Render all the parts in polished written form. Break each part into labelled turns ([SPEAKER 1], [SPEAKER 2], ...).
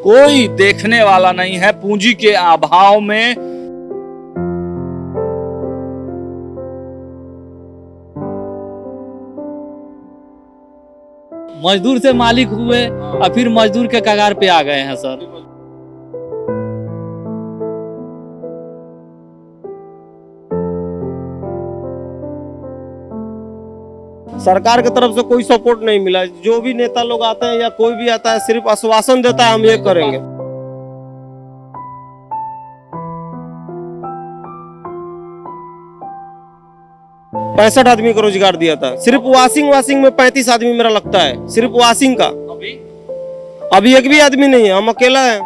[SPEAKER 1] कोई देखने वाला नहीं है। पूंजी के अभाव में
[SPEAKER 2] मजदूर से मालिक हुए और फिर मजदूर के कगार पे आ गए हैं सर।
[SPEAKER 3] सरकार की तरफ से कोई सपोर्ट नहीं मिला। जो भी नेता लोग आते हैं या कोई भी आता है सिर्फ आश्वासन देता है हम ये करेंगे। 65 आदमी को रोजगार दिया था। सिर्फ वाशिंग में 35 आदमी मेरा लगता है, सिर्फ वाशिंग का। अभी एक भी आदमी नहीं है, हम अकेला है।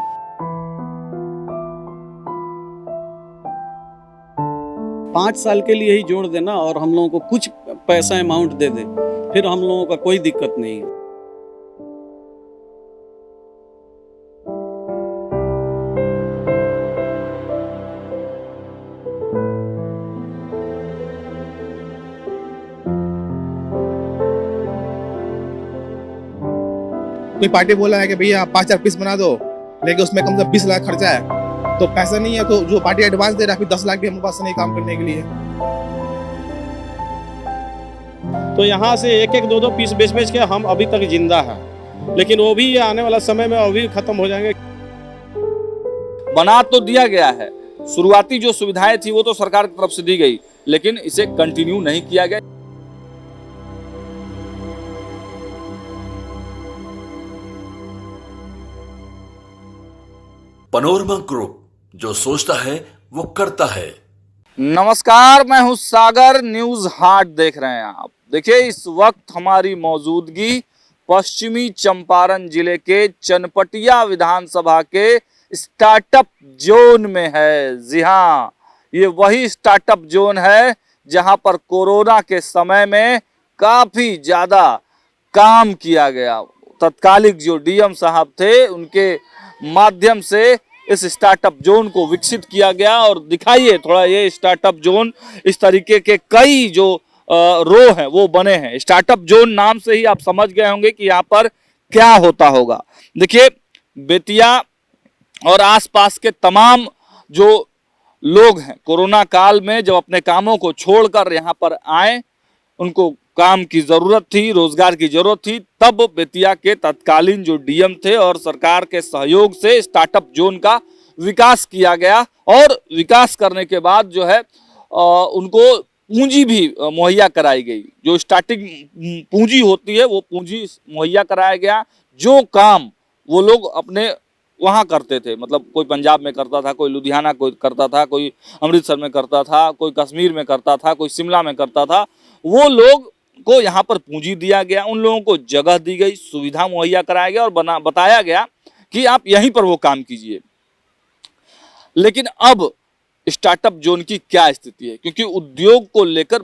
[SPEAKER 4] पाँच साल के लिए ही जोड़ देना और हम लोगों को कुछ पैसा अमाउंट दे दे, फिर हम लोगों का कोई दिक्कत नहीं है।
[SPEAKER 5] कोई पार्टी बोला है कि भैया 5,000 पीस बना दो, लेकिन उसमें कम से कम 20 लाख खर्चा है, तो पैसा नहीं है। तो जो पार्टी एडवांस दे रहा है फिर 10 लाख भी हमारे पास नहीं काम करने के लिए।
[SPEAKER 3] तो यहाँ से एक एक दो दो पीस बेच के हम अभी तक जिंदा हैं, लेकिन वो भी आने वाला समय में अभी खत्म हो जाएंगे।
[SPEAKER 1] बना तो दिया गया है, शुरुआती जो सुविधाएं थी वो तो सरकार की तरफ से दी गई, लेकिन इसे कंटिन्यू नहीं किया गया।
[SPEAKER 6] पनोरमा ग्रुप, जो सोचता है वो करता है।
[SPEAKER 1] नमस्कार, मैं हूं सागर, न्यूज हाट देख रहे हैं आप। देखिए, इस वक्त हमारी मौजूदगी पश्चिमी चंपारण जिले के चनपटिया विधानसभा के स्टार्टअप जोन में है। जी हाँ, ये वही स्टार्टअप जोन है जहां पर कोरोना के समय में काफी ज्यादा काम किया गया। तत्कालिक जो डीएम साहब थे उनके माध्यम से इस स्टार्टअप जोन को विकसित किया गया। और दिखाइए थोड़ा, ये स्टार्टअप जोन इस तरीके के कई जो रो हैं वो बने हैं। स्टार्टअप जोन नाम से ही आप समझ गए होंगे कि यहाँ पर क्या होता होगा। देखिए, बेतिया और आसपास के तमाम जो लोग हैं कोरोना काल में जब अपने कामों को छोड़कर यहाँ पर आए, उनको काम की जरूरत थी, रोजगार की जरूरत थी, तब बेतिया के तत्कालीन जो डीएम थे और सरकार के सहयोग से स्टार्टअप जोन का विकास किया गया। और विकास करने के बाद जो है उनको पूंजी भी मुहैया कराई गई। जो स्टार्टिंग पूंजी होती है वो पूंजी मुहैया कराया गया। जो काम वो लोग अपने वहाँ करते थे, मतलब कोई पंजाब में करता था, कोई लुधियाना कोई करता था, कोई अमृतसर में करता था, कोई कश्मीर में करता था, कोई शिमला में करता था, वो लोग को यहाँ पर पूंजी दिया गया, उन लोगों को जगह दी गई, सुविधा मुहैया कराया गया और बताया गया कि आप यहीं पर वो काम कीजिए। लेकिन अब स्टार्टअप जोन की क्या स्थिति है, क्योंकि उद्योग को लेकर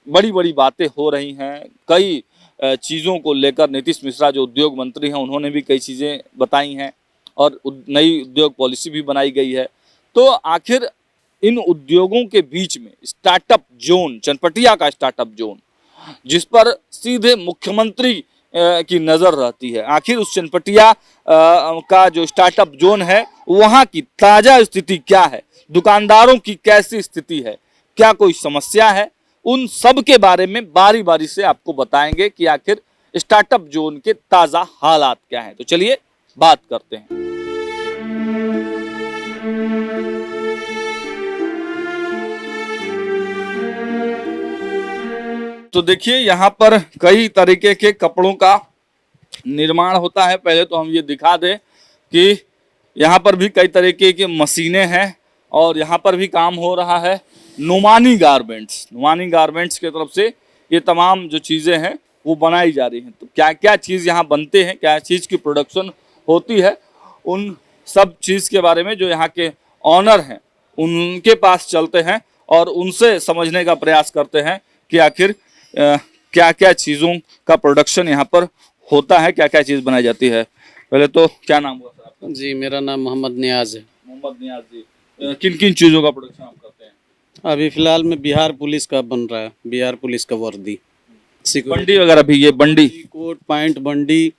[SPEAKER 1] बड़ी बड़ी बातें हो रही हैं। कई चीज़ों को लेकर नीतीश मिश्रा जो उद्योग मंत्री हैं उन्होंने भी कई चीज़ें बताई हैं और नई उद्योग पॉलिसी भी बनाई गई है। तो आखिर इन उद्योगों के बीच में स्टार्टअप जोन, चनपटिया का स्टार्टअप जोन, जिस पर सीधे मुख्यमंत्री की नज़र रहती है, आखिर उस चनपटिया का जो स्टार्टअप जोन है वहाँ की ताज़ा स्थिति क्या है, दुकानदारों की कैसी स्थिति है, क्या कोई समस्या है, उन सब के बारे में बारी बारी से आपको बताएंगे कि आखिर स्टार्टअप जोन के ताज़ा हालात क्या हैं। तो चलिए बात करते हैं। तो देखिए, यहाँ पर कई तरीके के कपड़ों का निर्माण होता है। पहले तो हम ये दिखा दें कि यहाँ पर भी कई तरीके की मशीनें हैं और यहाँ पर भी काम हो रहा है। नुमानी गारमेंट्स की तरफ से ये तमाम जो चीज़ें हैं वो बनाई जा रही हैं। तो क्या क्या चीज़ यहाँ बनते हैं, क्या चीज़ की प्रोडक्शन होती है, उन सब चीज़ के बारे में जो यहाँ के ऑनर हैं उनके पास चलते हैं और उनसे समझने का प्रयास करते हैं कि आखिर क्या क्या चीज़ों का प्रोडक्शन यहाँ पर होता है, क्या क्या चीज़ बनाई जाती है। पहले तो क्या नाम हुआ सर आपका?
[SPEAKER 4] जी, मेरा नाम मोहम्मद नियाज है।
[SPEAKER 1] मोहम्मद नियाज जी, किन किन चीज़ों का प्रोडक्शन आप करते हैं?
[SPEAKER 4] अभी फिलहाल में बिहार पुलिस का बन रहा है, बिहार पुलिस का वर्दी,
[SPEAKER 1] बंडी वगैरह भी, ये बंडी
[SPEAKER 4] कोट पैंट बंडी,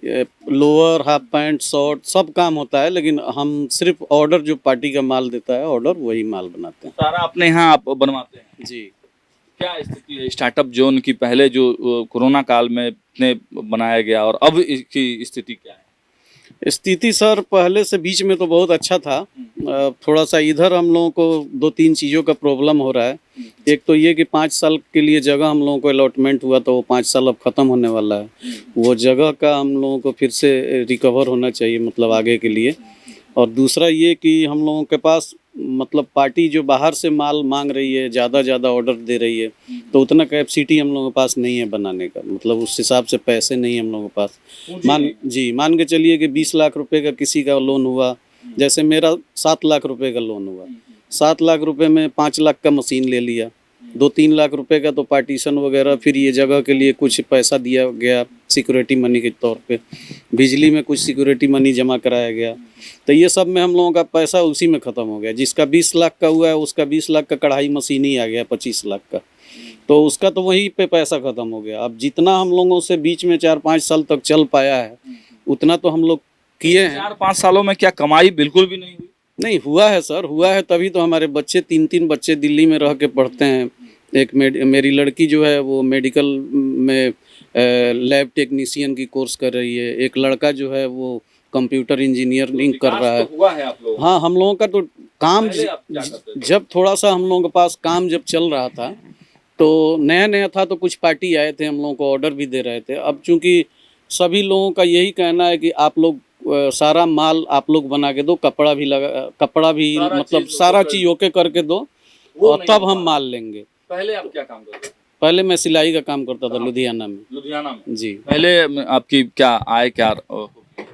[SPEAKER 4] लोअर, हाफ पैंट, शॉर्ट सब काम होता है, लेकिन हम सिर्फ ऑर्डर जो पार्टी का माल देता है ऑर्डर वही माल बनाते हैं।
[SPEAKER 1] सारा अपने यहाँ आप बनवाते हैं?
[SPEAKER 4] जी।
[SPEAKER 1] क्या स्थिति है स्टार्टअप जोन की? पहले जो कोरोना काल में इतने बनाया गया और अब इसकी स्थिति क्या है?
[SPEAKER 4] स्थिति सर पहले से बीच में तो बहुत अच्छा था। थोड़ा सा इधर हम लोगों को 2-3 चीज़ों का प्रॉब्लम हो रहा है। एक तो ये कि 5 साल के लिए जगह हम लोगों को अलॉटमेंट हुआ, तो वो 5 साल अब ख़त्म होने वाला है। वो जगह का हम लोगों को फिर से रिकवर होना चाहिए, मतलब आगे के लिए। और दूसरा ये कि हम लोगों के पास मतलब पार्टी जो बाहर से माल मांग रही है, ज़्यादा ऑर्डर दे रही है, तो उतना कैपेसिटी हम लोगों के पास नहीं है बनाने का, मतलब उस हिसाब से पैसे नहीं हम लोगों के पास। मान के चलिए कि 20 लाख रुपए का किसी का लोन हुआ, जैसे मेरा 7 लाख रुपए का लोन हुआ, 7 लाख रुपए में 5 लाख का मशीन ले लिया, 2-3 लाख रुपए का तो पार्टीशन वगैरह, फिर ये जगह के लिए कुछ पैसा दिया गया सिक्योरिटी मनी के तौर पे, बिजली में कुछ सिक्योरिटी मनी जमा कराया गया, तो ये सब में हम लोगों का पैसा उसी में ख़त्म हो गया। जिसका 20 लाख का हुआ है उसका 20 लाख का कढ़ाई मशीन ही आ गया 25 लाख का, तो उसका तो वहीं पे पैसा ख़त्म हो गया। अब जितना हम लोगों से बीच में 4-5 साल तक चल पाया है उतना तो हम लोग किए हैं।
[SPEAKER 1] 4-5 सालों में क्या कमाई बिल्कुल भी नहीं हुई?
[SPEAKER 4] नहीं हुआ है सर, हुआ है, तभी तो हमारे बच्चे 3-3 बच्चे दिल्ली में रह के पढ़ते हैं। एक मेरी लड़की जो है वो मेडिकल में लैब टेक्नीशियन की कोर्स कर रही है, एक लड़का जो है वो कंप्यूटर इंजीनियरिंग कर रहा है।
[SPEAKER 1] तो हुआ है आप लोग?
[SPEAKER 4] हाँ, हम लोगों का तो काम
[SPEAKER 1] पहले आप क्या करते थे?
[SPEAKER 4] जब थोड़ा सा हम लोगों के पास काम जब चल रहा था तो नया था, तो कुछ पार्टी आए थे, हम लोगों को ऑर्डर भी दे रहे थे। अब चूंकि सभी लोगों का यही कहना है कि आप लोग सारा माल आप लोग बना के दो, कपड़ा भी मतलब सारा चीज़ ओके करके दो और तब हम माल लेंगे।
[SPEAKER 1] पहले आप क्या काम करते थे?
[SPEAKER 4] पहले मैं सिलाई का काम करता था लुधियाना में।
[SPEAKER 1] लुधियाना में?
[SPEAKER 4] जी।
[SPEAKER 1] पहले आपकी क्या आय क्या?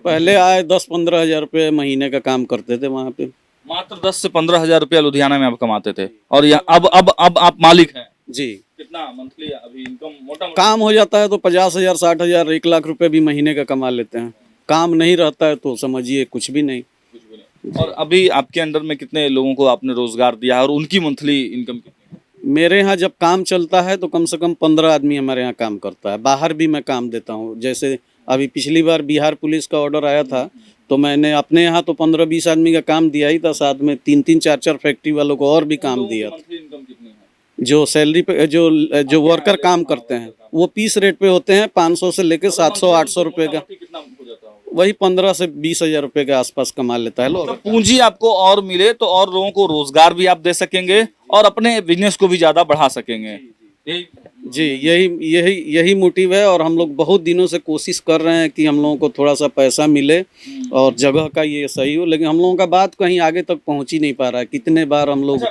[SPEAKER 4] पहले आए 10-15 हज़ार रुपये महीने का काम करते थे वहाँ पे।
[SPEAKER 1] मात्र 10 से 15 हजार रुपया लुधियाना में आप कमाते थे, और यहाँ अब आप मालिक हैं?
[SPEAKER 4] जी।
[SPEAKER 1] कितना मंथली अभी इनकम मोटा
[SPEAKER 4] काम हो जाता है तो 50,000, 60,000, 1 लाख रुपए भी महीने का कमा लेते हैं। काम नहीं रहता है तो समझिए कुछ भी नहीं।
[SPEAKER 1] कुछ भी नहीं। और अभी आपके अंडर में कितने लोगों को आपने रोजगार दिया है और उनकी मंथली इनकम कितनी है?
[SPEAKER 4] मेरे यहाँ जब काम चलता है तो कम से कम 15 आदमी हमारे यहाँ काम करता है। बाहर भी मैं काम देता हूँ, जैसे अभी पिछली बार बिहार पुलिस का ऑर्डर आया था तो मैंने अपने यहाँ तो 15-20 आदमी का काम दिया ही था, साथ में 3-3, 4-4 फैक्ट्री वालों को और भी काम दिया था।
[SPEAKER 1] मंथली इनकम कितनी है?
[SPEAKER 4] जो सैलरी पे जो वर्कर काम करते हैं वो पीस रेट पे होते हैं, 500 से लेके 700-800 रुपए का,
[SPEAKER 1] कितना हो जाता है?
[SPEAKER 4] वही 15 से 20 हज़ार रुपए के आसपास कमा लेता है लोग।
[SPEAKER 1] तो पूंजी आपको और मिले तो और लोगों को रोजगार भी आप दे सकेंगे और अपने बिजनेस को भी ज्यादा बढ़ा सकेंगे।
[SPEAKER 4] जी, यही मोटिव है। और हम लोग बहुत दिनों से कोशिश कर रहे हैं कि हम लोगों को थोड़ा सा पैसा मिले और जगह का ये सही हो, लेकिन हम लोगों का बात कहीं आगे तक पहुंच ही नहीं पा रहा है। कितने बार हम लोग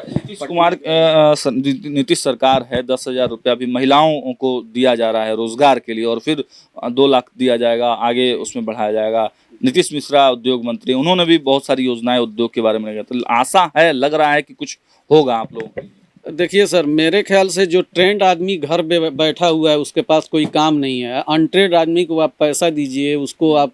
[SPEAKER 1] नीतीश सरकार है, 10,000 रुपया भी महिलाओं को दिया जा रहा है रोजगार के लिए, और फिर 2 लाख दिया जाएगा, आगे उसमें बढ़ाया जाएगा। नीतीश मिश्रा उद्योग मंत्री, उन्होंने भी बहुत सारी योजनाएं उद्योग के बारे में लगाई, तो आशा है, लग रहा है कि कुछ होगा आप लोगों को?
[SPEAKER 4] देखिए सर, मेरे ख्याल से जो ट्रेंड आदमी घर बैठा हुआ है उसके पास कोई काम नहीं है, अनट्रेंड आदमी को आप पैसा दीजिए, उसको आप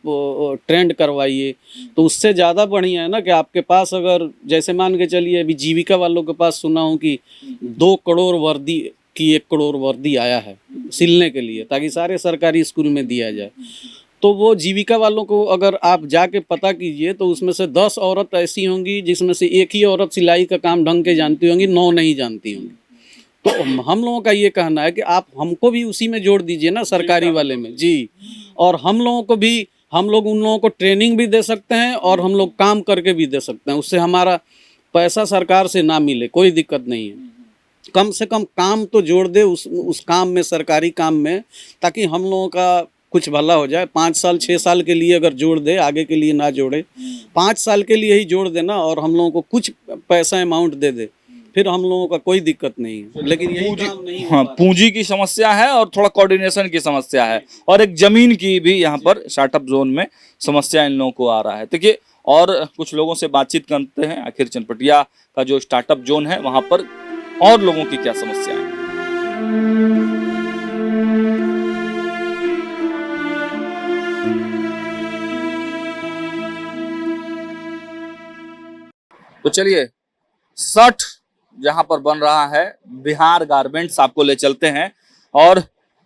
[SPEAKER 4] ट्रेंड करवाइए, तो उससे ज़्यादा बढ़िया है ना कि आपके पास अगर जैसे मान के चलिए अभी जीविका वालों के पास सुना हूँ कि 2 करोड़ वर्दी की 1 करोड़ वर्दी आया है सिलने के लिए, ताकि सारे सरकारी स्कूल में दिया जाए। तो वो जीविका वालों को अगर आप जाके पता कीजिए तो उसमें से 10 औरत ऐसी होंगी जिसमें से एक ही औरत सिलाई का काम ढंग के जानती होंगी, 9 नहीं जानती होंगी। तो हम लोगों का ये कहना है कि आप हमको भी उसी में जोड़ दीजिए ना, सरकारी वाले में। जी। और हम लोगों को भी, हम लोग उन लोगों को ट्रेनिंग भी दे सकते हैं और हम लोग काम करके भी दे सकते हैं। उससे हमारा पैसा सरकार से ना मिले कोई दिक्कत नहीं है, कम से कम काम तो जोड़ दे उस काम में, सरकारी काम में, ताकि हम लोगों का कुछ भला हो जाए। 5 साल 6 साल के लिए अगर जोड़ दे, आगे के लिए ना जोड़े, 5 साल के लिए ही जोड़ देना और हम लोगों को कुछ पैसा अमाउंट दे दे, फिर हम लोगों का कोई दिक्कत नहीं है। लेकिन यही काम नहीं हो पा रहा है।
[SPEAKER 1] पूंजी की समस्या है और थोड़ा कोऑर्डिनेशन की समस्या है, और एक जमीन की भी यहाँ पर स्टार्टअप जोन में समस्या इन लोगों को आ रहा है। देखिए, और कुछ लोगों से बातचीत करते हैं, आखिर चनपटिया का जो स्टार्टअप जोन है वहाँ पर और लोगों की क्या समस्या है। तो चलिए, शर्ट जहां पर बन रहा है, बिहार गारमेंट्स, आपको ले चलते हैं। और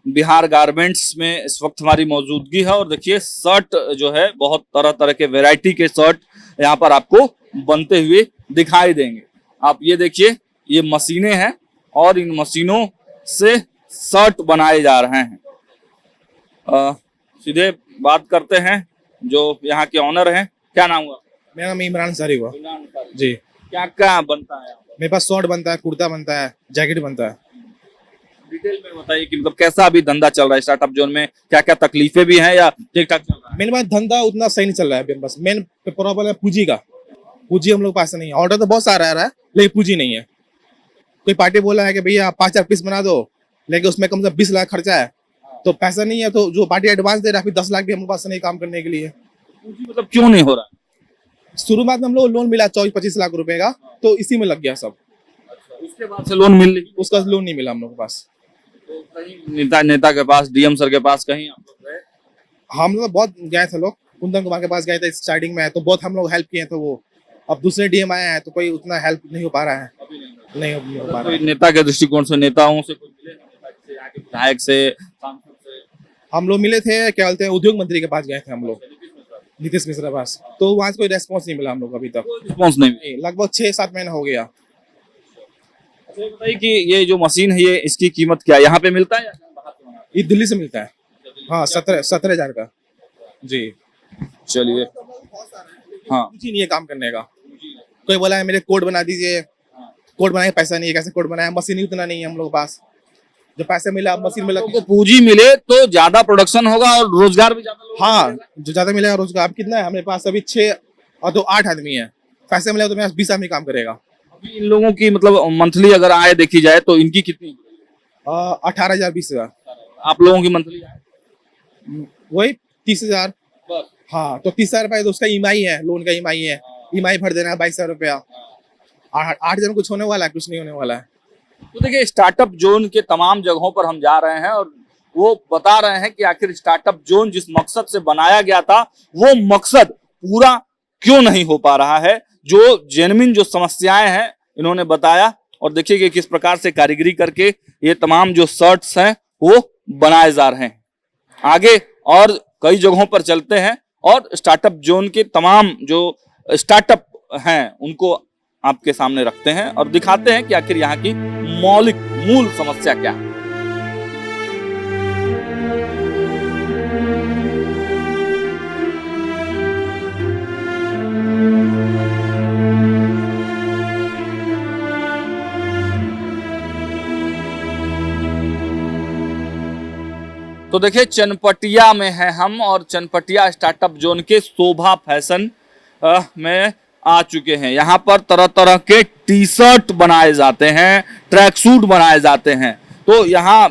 [SPEAKER 1] बिहार गारमेंट्स में इस वक्त हमारी मौजूदगी है और देखिए शर्ट जो है बहुत तरह तरह के वैरायटी के शर्ट यहाँ पर आपको बनते हुए दिखाई देंगे। आप ये देखिए, ये मशीनें हैं और इन मशीनों से शर्ट बनाए जा रहे हैं। सीधे बात करते हैं जो यहाँ के ऑनर हैं। क्या नाम हुआ?
[SPEAKER 5] मेरा नाम इमरान सारी हुआ जी।
[SPEAKER 1] क्या क्या बनता है?
[SPEAKER 5] मेरे पास शॉर्ट बनता है, कुर्ता बनता है, जैकेट बनता है।
[SPEAKER 1] डिटेल में बताइए कि मतलब कैसा अभी धंधा चल रहा है स्टार्टअप जोन में, क्या क्या तकलीफें भी हैं या ठीक ठाक चल रहा है?
[SPEAKER 5] मेरे पास धंधा उतना सही नहीं चल रहा है अभी। बस मेन प्रॉब्लम है पूंजी का। पूंजी हम लोग के पास नहीं है। ऑर्डर तो बहुत सारा आ रहा है लेकिन पूंजी नहीं है। कोई पार्टी बोला है कि भैया 5,000 पीस बना दो, लेकिन उसमें कम से कम 20 लाख खर्चा है, तो पैसा नहीं है। तो जो पार्टी एडवांस दे रहा है फिर 10 लाख भी हमारे पास नहीं काम करने के लिए।
[SPEAKER 1] पूंजी मतलब क्यों नहीं हो रहा है?
[SPEAKER 5] शुरुआत में हम लोग लोन मिला 24-25 लाख रुपए का, तो इसी में लग गया सब।
[SPEAKER 1] उसके बाद से लोन मिल रही?
[SPEAKER 5] उसका लोन नहीं मिला हम लोग के पास।
[SPEAKER 1] तो कहीं नेता के पास, डीएम सर के पास कहीं आप लोग गए?
[SPEAKER 5] हम लोग बहुत गए थे, लोग कुंदन कुमार के पास गए थे स्टार्टिंग में, तो बहुत हम लोग हेल्प किए थे। वो अब दूसरे डीएम आए हैं तो कोई उतना हेल्प नहीं हो पा रहा है। नहीं हो पा रहा
[SPEAKER 1] कोई
[SPEAKER 5] है।
[SPEAKER 1] नेता के दृष्टिकोण से, नेताओं से कोई मिले? नेता से, यहाँ के विधायक से, सांसद से?
[SPEAKER 5] हम लोग मिले थे, क्या बोलते हैं, उद्योग मंत्री के पास गए थे हम लोग, नीतीश मिश्रा पास, तो वहां से कोई रेस्पॉन्स नहीं मिला हम लोग अभी तक।
[SPEAKER 1] कोई रिस्पॉन्स नहीं?
[SPEAKER 5] नहीं, लगभग 6-7 महीना हो गया।
[SPEAKER 1] अच्छा ये बताइए कि ये जो मशीन है, ये इसकी कीमत क्या है? यहाँ पे मिलता है या बाहर से मंगाते
[SPEAKER 5] ये दिल्ली से मिलता है। हाँ, 17,000 का जी।
[SPEAKER 1] हैं? चलिए, हाँ।
[SPEAKER 5] कुछ ही नहीं है काम करने का। कोई बोला है मेरे कोड बना दीजिए, कोड बनाए, पैसा नहीं है। कैसे कोड बनाया? मशीन ही उतना नहीं है हम लोग के पास। जो पैसे मिला मशीन में
[SPEAKER 1] लोगों को पूंजी मिले तो ज्यादा प्रोडक्शन होगा और रोजगार भी ज्यादा लोगों को
[SPEAKER 5] हाँ,
[SPEAKER 1] मिलेगा।
[SPEAKER 5] जो ज्यादा मिलेगा रोजगार। अब कितना है हमारे पास? अभी 6 और 2 8 आदमी है। पैसे मिलेगा तो मेरे पास 20 आदमी काम करेगा।
[SPEAKER 1] अभी इन लोगों की मतलब मंथली अगर आय देखी जाए तो इनकी कितनी?
[SPEAKER 5] 18,000 20,000,
[SPEAKER 1] आप लोगों की मंथली आय?
[SPEAKER 5] वही 30,000।
[SPEAKER 1] बस।
[SPEAKER 5] हाँ, तो 30,000 रुपए तो उसका ईएमआई है, लोन का ईएमआई है। ईएमआई भर देना है 22,000 रुपया। 8 कुछ होने वाला है? कुछ नहीं होने वाला है।
[SPEAKER 1] तो देखिए, स्टार्टअप जोन के तमाम जगहों पर हम जा रहे हैं और वो बता रहे हैं कि आखिर स्टार्टअप जोन जिस मकसद से बनाया गया था वो मकसद पूरा क्यों नहीं हो पा रहा है। जो जेन्युइन जो समस्याएं हैं इन्होंने बताया और देखिए कि किस प्रकार से कारीगरी करके ये तमाम जो शर्ट्स हैं वो बनाए जा रहे हैं। आगे और कई जगहों पर चलते हैं और स्टार्टअप जोन के तमाम जो स्टार्टअप हैं उनको आपके सामने रखते हैं और दिखाते हैं कि आखिर यहाँ की मौलिक मूल समस्या क्या है। तो देखिए, चनपटिया में हैं हम और चनपटिया स्टार्टअप जोन के शोभा फैशन में आ चुके हैं। यहाँ पर तरह तरह के टी शर्ट बनाए जाते हैं, ट्रैक सूट बनाए जाते हैं। तो यहाँ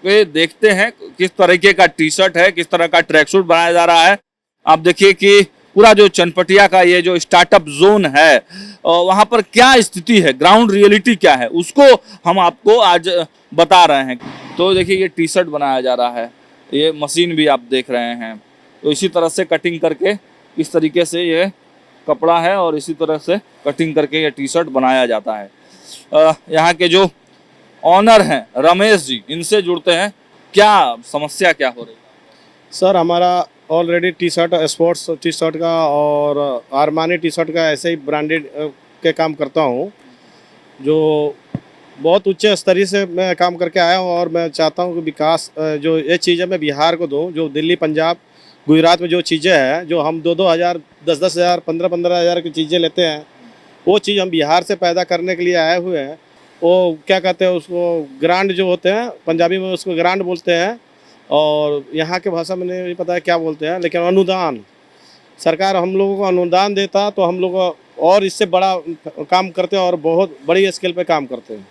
[SPEAKER 1] पे देखते हैं किस तरीके का टी शर्ट है, किस तरह का ट्रैक सूट बनाया जा रहा है। आप देखिए कि पूरा जो चनपटिया का ये जो स्टार्टअप जोन है वहाँ पर क्या स्थिति है, ग्राउंड रियलिटी क्या है, उसको हम आपको आज बता रहे हैं। तो देखिए, ये टी शर्ट बनाया जा रहा है, ये मशीन भी आप देख रहे हैं। तो इसी तरह से कटिंग करके इस तरीके से ये कपड़ा है और इसी तरह से कटिंग करके ये टी शर्ट बनाया जाता है। यहाँ के जो ऑनर हैं रमेश जी, इनसे जुड़ते हैं। क्या समस्या क्या हो रही है?
[SPEAKER 7] सर, हमारा already T shirt, sports T shirt का और आरमानी टी शर्ट का ऐसे ही ब्रांडेड के काम करता हूँ, जो बहुत उच्च स्तरीय से मैं काम करके आया हूँ। और मैं चाहता हूँ कि विकास जो ये चीज़ें मैं बिहार को दूँ, जो दिल्ली, पंजाब, गुजरात में जो चीज़ें हैं, जो हम 2-2 हज़ार, 10-10 हज़ार, 15-15 हज़ार की चीज़ें लेते हैं, वो चीज़ हम बिहार से पैदा करने के लिए आए हुए हैं। वो क्या कहते हैं उसको, ग्रांड जो होते हैं, पंजाबी में उसको ग्रांड बोलते हैं और यहाँ के भाषा में नहीं पता है क्या बोलते हैं, लेकिन अनुदान, सरकार हम लोगों को अनुदान देता तो हम लोग और इससे बड़ा काम करते और बहुत बड़ी स्केल पे काम करते हैं।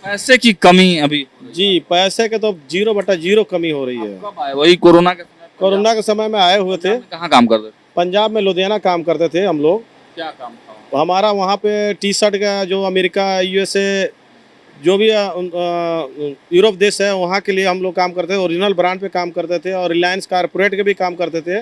[SPEAKER 1] पैसे की कमी अभी?
[SPEAKER 7] जी, पैसे के तो 0/0 कमी हो रही है।
[SPEAKER 1] कब आए? वही कोरोना के समय?
[SPEAKER 7] कोरोना के समय में आए हुए थे।
[SPEAKER 1] कहाँ काम करते थे?
[SPEAKER 7] पंजाब में लुधियाना काम करते थे हम लोग।
[SPEAKER 1] क्या काम था?
[SPEAKER 7] हमारा वहाँ पे टी शर्ट का जो अमेरिका, USA, जो भी यूरोप देश है वहाँ के लिए हम लोग काम करते थे। ओरिजिनल ब्रांड पे काम करते थे और रिलायंस कारपोरेट के भी काम करते थे।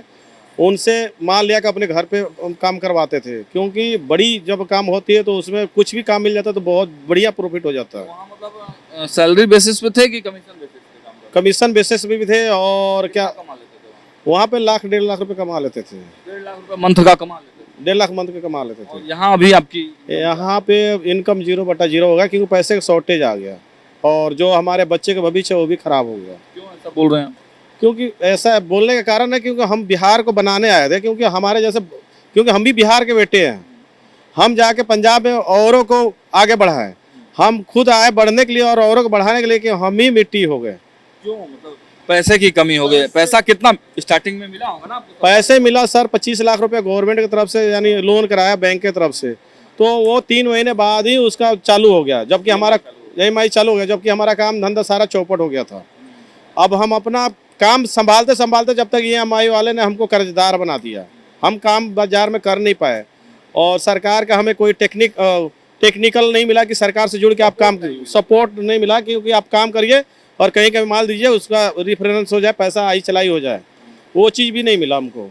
[SPEAKER 7] उनसे माल लिया कर अपने घर पे काम करवाते थे, क्योंकि बड़ी जब काम होती है तो उसमें कुछ भी काम मिल जाता है तो बहुत बढ़िया प्रॉफिट हो जाता है।
[SPEAKER 1] वहाँ मतलब सैलरी बेसिस पे थे कि कमीशन बेसिस पे काम करते
[SPEAKER 7] कमीशन बेसिस पे भी थे और क्या
[SPEAKER 1] कमा लेते थे
[SPEAKER 7] वहाँ पे लाख 1.5 लाख रुपए कमा लेते थे।
[SPEAKER 1] 1.5 लाख रुपए मंथ का कमा लेते थे
[SPEAKER 7] 1.5 लाख मंथ के कमा लेते थे।
[SPEAKER 1] और यहाँ अभी आपकी
[SPEAKER 7] यहाँ पे इनकम 0/0 होगा क्योंकि पैसे का शॉर्टेज आ गया और जो हमारे बच्चे का भविष्य है वो भी खराब हो गया।
[SPEAKER 1] क्यों ऐसा बोल रहे हैं?
[SPEAKER 7] क्योंकि ऐसा बोलने का कारण है क्योंकि हम बिहार को बनाने आए थे, क्योंकि हमारे जैसे क्योंकि हम भी बिहार के बेटे हैं। हम जाके पंजाब में औरों को आगे बढ़ाएं, हम खुद आए बढ़ने के लिए और औरों को बढ़ाने के लिए कि हम ही मिट्टी हो गए।
[SPEAKER 1] क्यों मतलब पैसे की कमी हो गई? पैसा कितना स्टार्टिंग में मिला होगा ना आपको?
[SPEAKER 7] पैसे मिला सर 25 लाख रुपए गवर्नमेंट की तरफ से, यानी लोन कराया बैंक की तरफ से, तो वो 3 महीने बाद ही उसका चालू हो गया, जबकि हमारा EMI चालू हो गया, जबकि हमारा काम धंधा सारा चौपट हो गया था। अब हम अपना काम संभालते संभालते जब तक EMI वाले ने हमको कर्जदार बना दिया, हम काम बाजार में कर नहीं पाए और सरकार का हमें कोई टेक्निकल नहीं मिला कि सरकार से जुड़ के आप काम सपोर्ट नहीं मिला क्योंकि आप काम करिए और कहीं का माल दीजिए, उसका रिफरेंस हो जाए, पैसा आई चलाई हो जाए, वो चीज़ भी नहीं मिला हमको।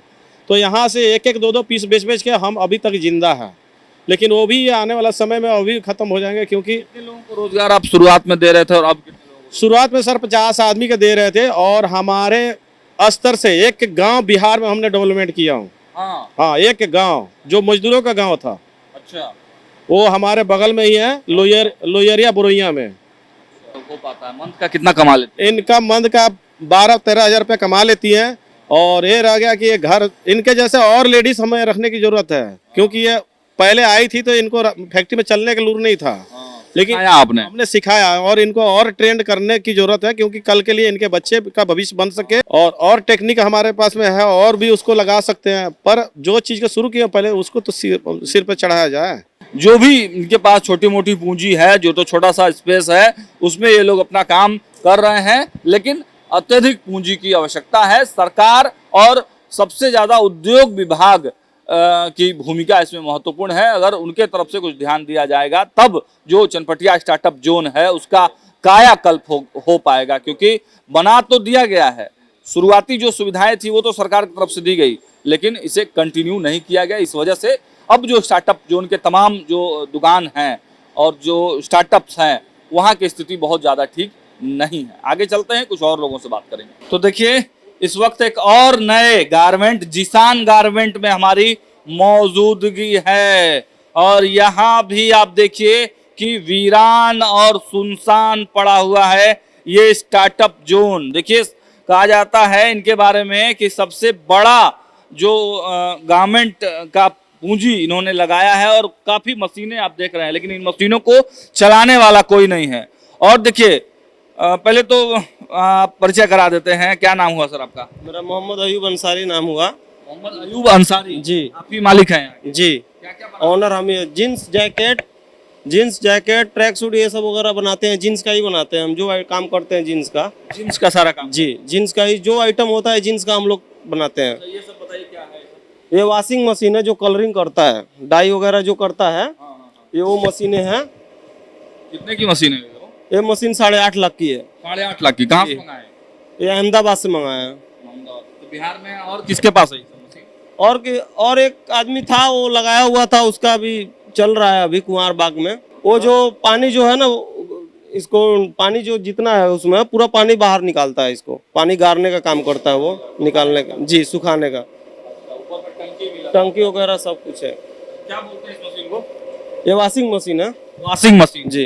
[SPEAKER 7] तो यहाँ से 1-1, 2-2 पीस बेच बेच के हम अभी तक जिंदा है, लेकिन वो भी आने वाला समय में अभी खत्म हो जाएंगे क्योंकि
[SPEAKER 1] कितने लोगों को रोजगार आप शुरुआत में दे रहे थे और अब कितने लोगों को?
[SPEAKER 7] शुरुआत में सर 50 आदमी के दे रहे थे और हमारे स्तर से एक गांव बिहार में हमने डेवलपमेंट किया हूँ। हाँ, एक गांव जो मजदूरों का गांव था,
[SPEAKER 1] अच्छा,
[SPEAKER 7] वो हमारे बगल में ही है, लोयरिया बुरैया में।
[SPEAKER 1] हो पाता है? मंथ का कितना कमा लेते
[SPEAKER 7] इनका मंथ का 12-13 हज़ार रुपये कमा लेती हैं और ये रह गया कि ये घर इनके जैसे और लेडीज हमें रखने की जरूरत है, क्योंकि ये पहले आई थी तो इनको फैक्ट्री में चलने का लूर नहीं था, लेकिन
[SPEAKER 1] सिखाया आपने?
[SPEAKER 7] हमने सिखाया और इनको और ट्रेंड करने की जरूरत है क्योंकि कल के लिए इनके बच्चे का भविष्य बन सके और टेक्निक हमारे पास में है और भी उसको लगा सकते हैं, पर जो चीज़ को शुरू किया पहले उसको तो सिर पर चढ़ाया जाए।
[SPEAKER 1] जो भी इनके पास छोटी मोटी पूंजी है, जो तो छोटा सा स्पेस है, उसमें ये लोग अपना काम कर रहे हैं, लेकिन अत्यधिक पूंजी की आवश्यकता है। सरकार और सबसे ज्यादा उद्योग विभाग की भूमिका इसमें महत्वपूर्ण है। अगर उनके तरफ से कुछ ध्यान दिया जाएगा तब जो चनपटिया स्टार्टअप जोन है उसका कायाकल्प हो पाएगा, क्योंकि बना तो दिया गया है, शुरुआती जो सुविधाएं थी वो तो सरकार की तरफ से दी गई, लेकिन इसे कंटिन्यू नहीं किया गया। इस वजह से अब जो स्टार्टअप जोन के तमाम जो दुकान हैं और जो स्टार्टअप्स हैं वहाँ की स्थिति बहुत ज़्यादा ठीक नहीं है। आगे चलते हैं, कुछ और लोगों से बात करेंगे। तो देखिए, इस वक्त एक और नए गारमेंट जिसान गारमेंट में हमारी मौजूदगी है और यहाँ भी आप देखिए कि वीरान और सुनसान पड़ा हुआ है ये स्टार्टअप जोन। देखिए, कहा जाता है इनके बारे में कि सबसे बड़ा जो गारमेंट का पूंजी इन्होंने लगाया है और काफी मशीनें आप देख रहे हैं, लेकिन इन मशीनों को चलाने वाला कोई नहीं है। और देखिए, पहले तो परिचय करा देते हैं। क्या नाम हुआ सर आपका?
[SPEAKER 3] मेरा मोहम्मद अयूब अंसारी नाम हुआ।
[SPEAKER 1] मोहम्मद अयूब अंसारी
[SPEAKER 3] जी,
[SPEAKER 1] आप ही मालिक हैं यहाँ?
[SPEAKER 3] जी,
[SPEAKER 1] क्या क्या
[SPEAKER 3] ऑनर हम ही। जीन्स जैकेट ट्रैक सूट ये सब वगैरह बनाते हैं, जीन्स का ही बनाते हैं हम, जो काम करते हैं जीन्स का।
[SPEAKER 1] जीन्स का सारा काम?
[SPEAKER 3] जी, जीन्स का ही जो आइटम होता है जीन्स का हम लोग बनाते हैं।
[SPEAKER 1] ये सब बताइए क्या है?
[SPEAKER 3] ये वॉशिंग मशीन है जो कलरिंग करता है, डाई वगैरह जो करता है, ये वो मशीनें हैं।
[SPEAKER 1] कितने की मशीन है?
[SPEAKER 3] ये मशीन 8.5 लाख की है।
[SPEAKER 1] 8.5 लाख की? कहाँ से मंगाए?
[SPEAKER 3] ये अहमदाबाद से मंगाया है।
[SPEAKER 1] तो बिहार में और किसके पास है ये सब मशीन?
[SPEAKER 3] और एक आदमी था वो लगाया हुआ था, उसका भी चल रहा है अभी कुंवार बाग में। वो जो पानी जो है ना, इसको पानी जो जितना है उसमें पूरा पानी बाहर निकालता है, इसको पानी गारने का काम करता है वो, निकालने का। जी, सुखाने का, टंकी वगैरह सब कुछ है।
[SPEAKER 1] क्या बोलते हैं इस मशीन को?
[SPEAKER 3] ये वॉशिंग मशीन है।
[SPEAKER 1] Washing machine?
[SPEAKER 3] जी,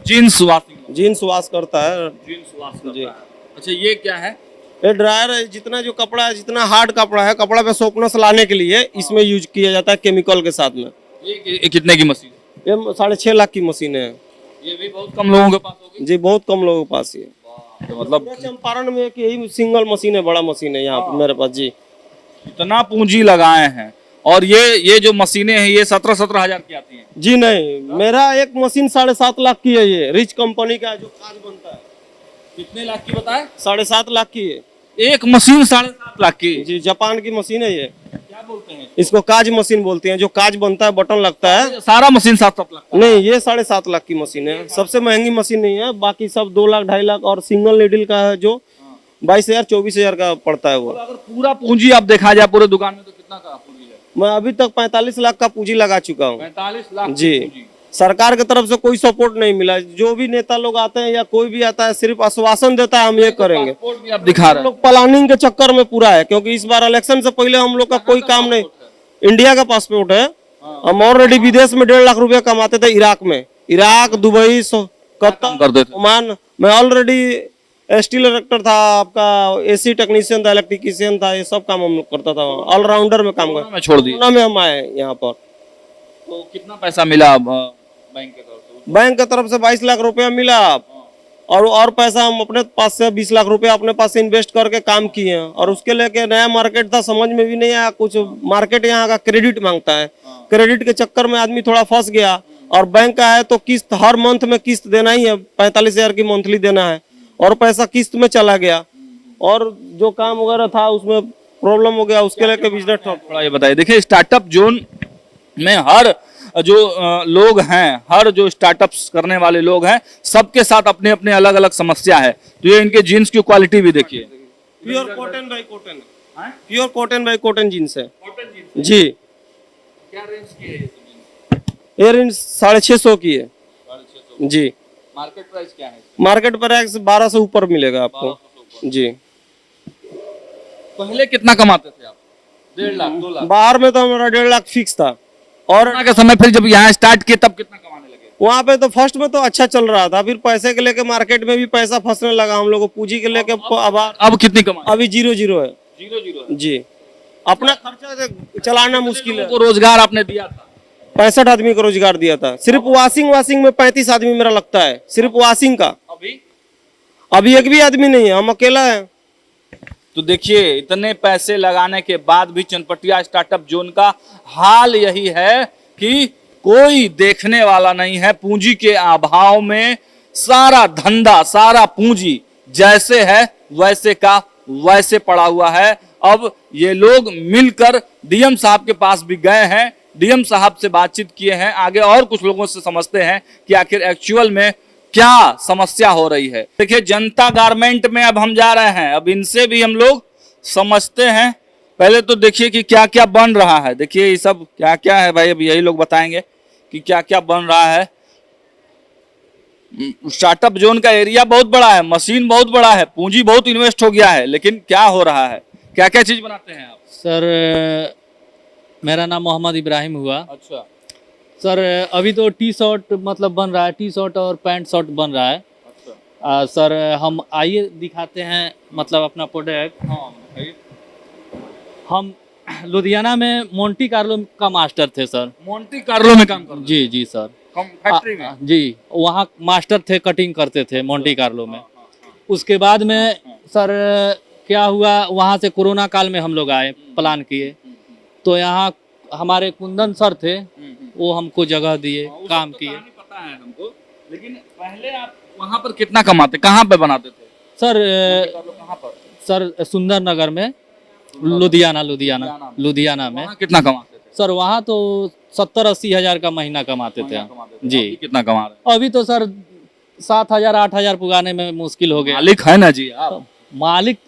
[SPEAKER 1] जीन्स वॉशिंग,
[SPEAKER 3] जीन्स वॉश करता है।
[SPEAKER 1] जीन्स वॉश
[SPEAKER 3] जी।
[SPEAKER 1] करता है। अच्छा, ये क्या है?
[SPEAKER 3] ये ड्रायर है, जितना जो कपड़ा है, जितना हार्ड कपड़ा है, कपड़ा पे सोपनेस लाने के लिए इसमें यूज किया जाता है केमिकल के साथ में।
[SPEAKER 1] ये कितने की मशीन?
[SPEAKER 3] ये 6.5 लाख की मशीन है।
[SPEAKER 1] ये भी बहुत कम लोगों के पास होगी?
[SPEAKER 3] जी, बहुत कम लोगों के पास ही है।
[SPEAKER 1] तो मतलब
[SPEAKER 3] चंपारण में एक यही सिंगल मशीन है, बड़ा मशीन है यहाँ पे मेरे पास। जी,
[SPEAKER 1] इतना पूंजी लगाए हैं और ये जो मशीनें हैं ये 17-17 हजार की आती हैं?
[SPEAKER 3] जी नहीं, मेरा एक मशीन 7.5 लाख की है। ये रिच कंपनी का है जो काज बनता है।
[SPEAKER 1] कितने लाख की बताए?
[SPEAKER 3] 7.5 लाख की है।
[SPEAKER 1] एक मशीन 7.5 लाख की?
[SPEAKER 3] जी, जापान की मशीन है ये।
[SPEAKER 1] क्या बोलते हैं
[SPEAKER 3] इसको? काज मशीन बोलते हैं, जो काज बनता है, बटन लगता है।
[SPEAKER 1] सारा मशीन 7-7 लाख का?
[SPEAKER 3] नहीं, ये 7.5 लाख की मशीन है। सबसे महंगी मशीन नहीं है, बाकी सब 2 लाख 2.5 लाख और सिंगल नीडल का है जो 22,000-24,000 का पड़ता है वो।
[SPEAKER 1] अगर पूरा पूंजी आप देखा जाए पूरे दुकान में तो कितना का पूंजी है?
[SPEAKER 3] मैं अभी तक 45 लाख का पूंजी लगा चुका हूँ।
[SPEAKER 1] 45 लाख
[SPEAKER 3] जी।
[SPEAKER 1] पूंजी।
[SPEAKER 3] सरकार की तरफ से कोई सपोर्ट नहीं मिला। जो भी नेता लोग आते हैं या कोई भी आता है सिर्फ आश्वासन देता है हम ये करेंगे।
[SPEAKER 1] पासपोर्ट भी आप दिखा रहे
[SPEAKER 3] हम लोग प्लानिंग के चक्कर में पूरा है, क्योंकि इस बार इलेक्शन से पहले हम लोग का कोई काम नहीं। इंडिया का पासपोर्ट है। हम ऑलरेडी विदेश में 1.5 लाख रुपया कमाते थे इराक में, इराक, दुबई, कतर,
[SPEAKER 1] करते थे?
[SPEAKER 3] ओमान। मैं ऑलरेडी स्टील इरेक्टर था, आपका एसी टेक्नीशियन था, इलेक्ट्रिशियन था, ये सब काम हम लोग करता था। ऑलराउंडर में काम
[SPEAKER 1] कोरोना में छोड़ दिया।
[SPEAKER 3] कोरोना में हम आए यहाँ पर।
[SPEAKER 1] तो कितना पैसा मिला बैंक की तरफ से?
[SPEAKER 3] बैंक की तरफ से 22 लाख रुपया मिला, और पैसा हम अपने पास से 20 लाख रुपया अपने पास से इन्वेस्ट करके काम किए हैं। और उसके लेके नया मार्केट था, समझ में भी नहीं आया कुछ। मार्केट यहाँ का क्रेडिट मांगता है, क्रेडिट के चक्कर में आदमी थोड़ा फंस गया। और बैंक का है तो किस्त हर मंथ में किस्त देना ही है, 45,000 की मंथली देना है, और पैसा किस्त में चला गया। और जो काम वगैरह था उसमें प्रॉब्लम हो गया, उसके लेके बिजनेस ठप।
[SPEAKER 1] थोड़ा ये बताइए। देखिए स्टार्टअप जोन में हर जो लोग हैं, हर जो स्टार्टअप्स करने वाले लोग हैं, सबके साथ अपने अपने अलग अलग समस्या है। तो ये इनके जीन्स की क्वालिटी भी देखिए,
[SPEAKER 3] pure cotton by cotton, pure cotton by cotton jeans है जी।
[SPEAKER 1] क्या रेंज की है
[SPEAKER 3] ये रेंज 650 की है जी।
[SPEAKER 1] मार्केट प्राइस क्या है?
[SPEAKER 3] मार्केट प्राइस 12 से ऊपर मिलेगा आपको जी।
[SPEAKER 1] पहले कितना कमाते थे आप? 1.5 लाख 2 लाख?
[SPEAKER 3] बाहर में तो हमारा 1.5 लाख फिक्स था। और
[SPEAKER 1] कोरोना के समय फिर जब यहाँ स्टार्ट किए तब कितना कमाने लगे?
[SPEAKER 3] वहाँ पे तो फर्स्ट में तो अच्छा चल रहा था, फिर पैसे के लेके मार्केट में भी पैसा फंसने लगा हम लोग को, पूंजी के लेके
[SPEAKER 1] अब कितनी कमाए?
[SPEAKER 3] अभी 0-0 है
[SPEAKER 1] 0-0
[SPEAKER 3] जी। अपना खर्चा से चलाना मुश्किल है।
[SPEAKER 1] को रोजगार आपने दिया था?
[SPEAKER 3] 65 आदमी को रोजगार दिया था। सिर्फ वाशिंग में 35 आदमी मेरा लगता है, सिर्फ वाशिंग का। अभी एक भी आदमी नहीं है, हम अकेला है।
[SPEAKER 1] तो देखिए इतने पैसे लगाने के बाद भी चनपटिया स्टार्टअप जोन का हाल यही है कि कोई देखने वाला नहीं है। पूंजी के अभाव में सारा धंधा, सारा पूंजी जैसे है वैसे का वैसे पड़ा हुआ है। अब ये लोग मिलकर डीएम साहब के पास भी गए हैं, डीएम साहब से बातचीत किए हैं, आगे और कुछ लोगों से समझते हैं कि आखिर एक्चुअल में क्या समस्या हो रही है। देखिए जनता गारमेंट में अब हम जा रहे हैं, अब इनसे भी हम लोग समझते हैं। पहले तो देखिए कि क्या क्या बन रहा है। देखिए ये सब क्या क्या है भाई, अब यही लोग बताएंगे कि क्या क्या बन रहा है। स्टार्टअप जोन का एरिया बहुत बड़ा है, मशीन बहुत बड़ा है, पूंजी बहुत इन्वेस्ट हो गया है, लेकिन क्या हो रहा है? क्या क्या चीज बनाते हैं आप?
[SPEAKER 2] सर मेरा नाम मोहम्मद इब्राहिम हुआ।
[SPEAKER 1] अच्छा
[SPEAKER 2] सर अभी तो टी शर्ट मतलब बन रहा है, टी शर्ट और पैंट शर्ट बन रहा है।
[SPEAKER 1] अच्छा
[SPEAKER 2] सर हम आइए दिखाते हैं मतलब अपना प्रोडक्ट।
[SPEAKER 1] हाँ भाई।
[SPEAKER 2] हम लुधियाना में मोंटी कार्लो का मास्टर थे सर।
[SPEAKER 1] मोंटी कार्लो में काम करते
[SPEAKER 2] जी जी सर।
[SPEAKER 1] फैक्ट्री में?
[SPEAKER 2] जी वहाँ मास्टर थे, कटिंग करते थे मोंटी कार्लो में। उसके बाद में सर क्या हुआ, वहाँ से कोरोना काल में हम लोग आए, प्लान किए तो यहाँ हमारे कुंदन सर थे, वो हमको जगह दिए, काम किए।
[SPEAKER 1] पता है हमको, लेकिन पहले आप वहाँ पर कितना कमाते, कहाँ पे बनाते थे?
[SPEAKER 2] सर
[SPEAKER 1] कहाँ पर?
[SPEAKER 2] सर सुंदर नगर में, लुधियाना में।
[SPEAKER 1] वहाँ कितना कमाते थे?
[SPEAKER 2] सर वहाँ तो 70-80 हजार का महीना कमाते थे जी।
[SPEAKER 1] अभी कितना कमा रहे?
[SPEAKER 2] अभी तो सर 7,000-8,000 पुगाने में मुश्किल हो गया।
[SPEAKER 1] मालिक है ना जी आप?
[SPEAKER 2] मालिक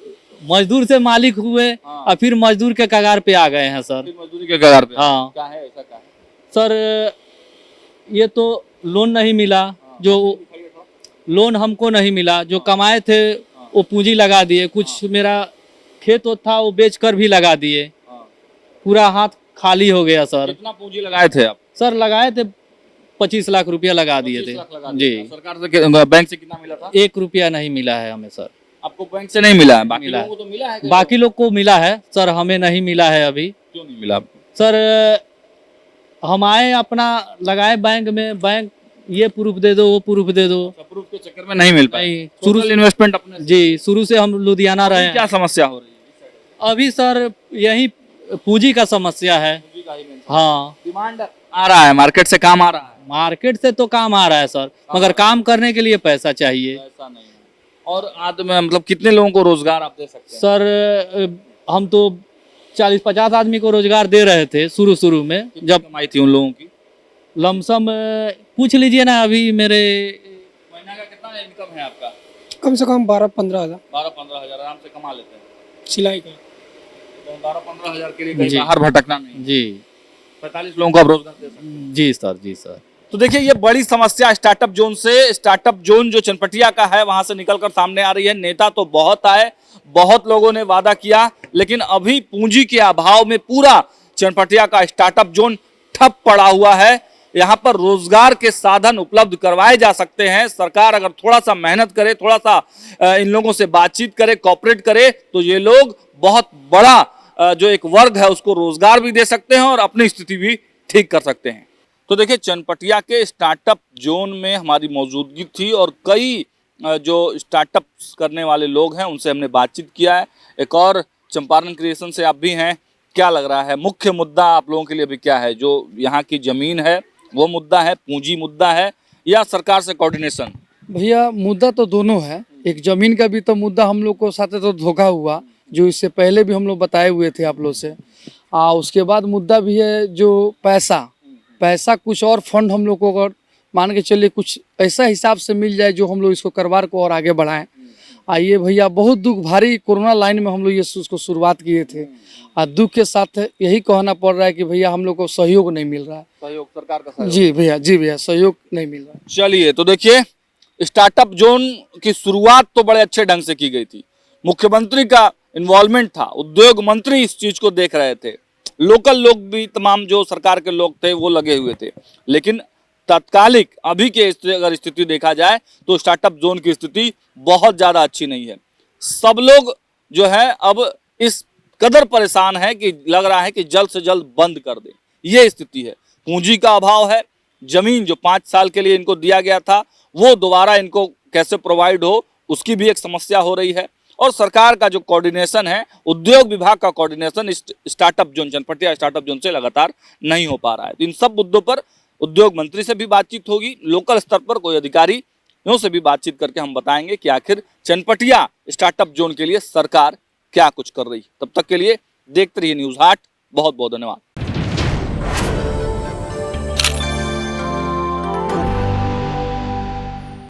[SPEAKER 2] मजदूर से मालिक हुए और फिर मजदूर के कगार पे आ गए हैं सर।
[SPEAKER 1] फिर मजदूरी के कगार पे?
[SPEAKER 2] हाँ
[SPEAKER 1] क्या है ऐसा? क्या है?
[SPEAKER 2] सर ये तो लोन नहीं मिला, जो लोन हमको नहीं मिला, जो कमाए थे वो पूंजी लगा दिए। कुछ मेरा खेत था वो बेच कर भी लगा दिए, पूरा हाथ खाली हो गया सर।
[SPEAKER 1] कितना पूंजी लगाए थे आप?
[SPEAKER 2] सर लगाए थे 25 लाख रुपया लगा दिए थे जी।
[SPEAKER 1] सरकार से, बैंक से कितना मिला था?
[SPEAKER 2] 1 रुपया नहीं मिला है हमें सर।
[SPEAKER 1] आपको बैंक से नहीं मिला है? बाकी
[SPEAKER 2] मिला
[SPEAKER 1] लोगों को तो मिला है?
[SPEAKER 2] बाकी लोग को मिला है सर, हमें नहीं मिला है अभी।
[SPEAKER 1] क्यों नहीं मिला?
[SPEAKER 2] सर हम आए अपना लगाए बैंक में, बैंक ये प्रूफ दे दो, वो प्रूफ दे दो,
[SPEAKER 1] प्रूफ के चक्कर में नहीं मिल पाए।
[SPEAKER 2] नहीं।
[SPEAKER 1] शुरू से इन्वेस्टमेंट अपने
[SPEAKER 2] जी शुरू से हम लुधियाना रहे हैं।
[SPEAKER 1] क्या समस्या हो रही है?
[SPEAKER 2] अभी सर यही पूंजी का समस्या है। हाँ
[SPEAKER 1] डिमांड आ रहा है, मार्केट से काम आ रहा है।
[SPEAKER 2] मार्केट से तो काम आ रहा है सर, मगर काम करने के लिए पैसा चाहिए।
[SPEAKER 1] ऐसा नहीं है। और आदमी मतलब कितने लोगों को रोजगार आप दे सकते हैं?
[SPEAKER 2] सर हम तो 40-50 आदमी को रोजगार दे रहे थे शुरू में। जब
[SPEAKER 1] कमाई थी उन लोगों की?
[SPEAKER 2] लमसम पूछ लीजिए ना, अभी मेरे
[SPEAKER 1] महीना का कितना इनकम है आपका?
[SPEAKER 8] कम से कम 12-15 हज़ार
[SPEAKER 1] 12-15 हजार आराम से कमा लेते हैं
[SPEAKER 8] सिलाई का।
[SPEAKER 1] तो 12-15 हजार के लिए कहीं
[SPEAKER 2] जी।
[SPEAKER 1] बाहर भटकना नहीं।
[SPEAKER 2] जी
[SPEAKER 1] 45 लोगों को आप रोजगार दे सकते हैं।
[SPEAKER 2] जी सर, जी सर।
[SPEAKER 1] तो देखिए ये बड़ी समस्या स्टार्टअप जोन से, स्टार्टअप जोन जो चनपटिया का है वहां से निकलकर सामने आ रही है। नेता तो बहुत आए, बहुत लोगों ने वादा किया, लेकिन अभी पूंजी के अभाव में पूरा चनपटिया का स्टार्टअप जोन ठप पड़ा हुआ है। यहाँ पर रोजगार के साधन उपलब्ध करवाए जा सकते हैं। सरकार अगर थोड़ा सा मेहनत करे, थोड़ा सा इन लोगों से बातचीत करे, कॉपरेट करे, तो ये लोग बहुत बड़ा जो एक वर्ग है उसको रोजगार भी दे सकते हैं और अपनी स्थिति भी ठीक कर सकते हैं। तो देखिए चनपटिया के स्टार्टअप जोन में हमारी मौजूदगी थी और कई जो स्टार्टअप करने वाले लोग हैं उनसे हमने बातचीत किया है। एक और चंपारण क्रिएशन से आप भी हैं, क्या लग रहा है मुख्य मुद्दा आप लोगों के लिए अभी क्या है? जो यहाँ की जमीन है वो मुद्दा है, पूंजी मुद्दा है, या सरकार से कोऑर्डिनेशन?
[SPEAKER 8] भैया मुद्दा तो दोनों है। एक जमीन का भी तो मुद्दा हम लोग को साथ तो धोखा हुआ, जो इससे पहले भी हम लोग बताए हुए थे आप लोग से। उसके बाद मुद्दा भी है जो पैसा कुछ और फंड हम लोग को अगर मान के चलिए कुछ ऐसा हिसाब से मिल जाए जो हम लोग इसको कारोबार को और आगे बढ़ाएं। आइए भैया, बहुत दुख भारी कोरोना लाइन में हम लोग ये उसको शुरुआत किए थे और दुख के साथ यही कहना पड़ रहा है कि भैया हम लोग को सहयोग नहीं मिल रहा है।
[SPEAKER 1] सहयोग सरकार का सहयोग?
[SPEAKER 8] जी भैया सहयोग नहीं मिल रहा है।
[SPEAKER 1] चलिए, तो देखिए स्टार्टअप जोन की शुरुआत तो बड़े अच्छे ढंग से की गई थी, मुख्यमंत्री का इन्वॉल्वमेंट था, उद्योग मंत्री इस चीज को देख रहे थे, लोकल लोग भी तमाम जो सरकार के लोग थे वो लगे हुए थे। लेकिन तात्कालिक अभी के अगर स्थिति देखा जाए तो स्टार्टअप जोन की स्थिति बहुत ज़्यादा अच्छी नहीं है। सब लोग जो है अब इस कदर परेशान है कि लग रहा है कि जल्द से जल्द बंद कर दे, ये स्थिति है। पूंजी का अभाव है, जमीन जो 5 साल के लिए इनको दिया गया था वो दोबारा इनको कैसे प्रोवाइड हो उसकी भी एक समस्या हो रही है। और सरकार का जो कोऑर्डिनेशन है, उद्योग विभाग का coordination startup zone, Chanpatia startup zone से लगातार नहीं हो पा रहा है। तो इन सब मुद्दों पर उद्योग मंत्री से भी बातचीत होगी, लोकल स्तर पर कोई अधिकारियों से भी बातचीत करके हम बताएंगे कि आखिर चनपटिया स्टार्टअप जोन के लिए सरकार क्या कुछ कर रही है। तब तक के लिए देखते रहिए न्यूज़ हाट। बहुत बहुत धन्यवाद।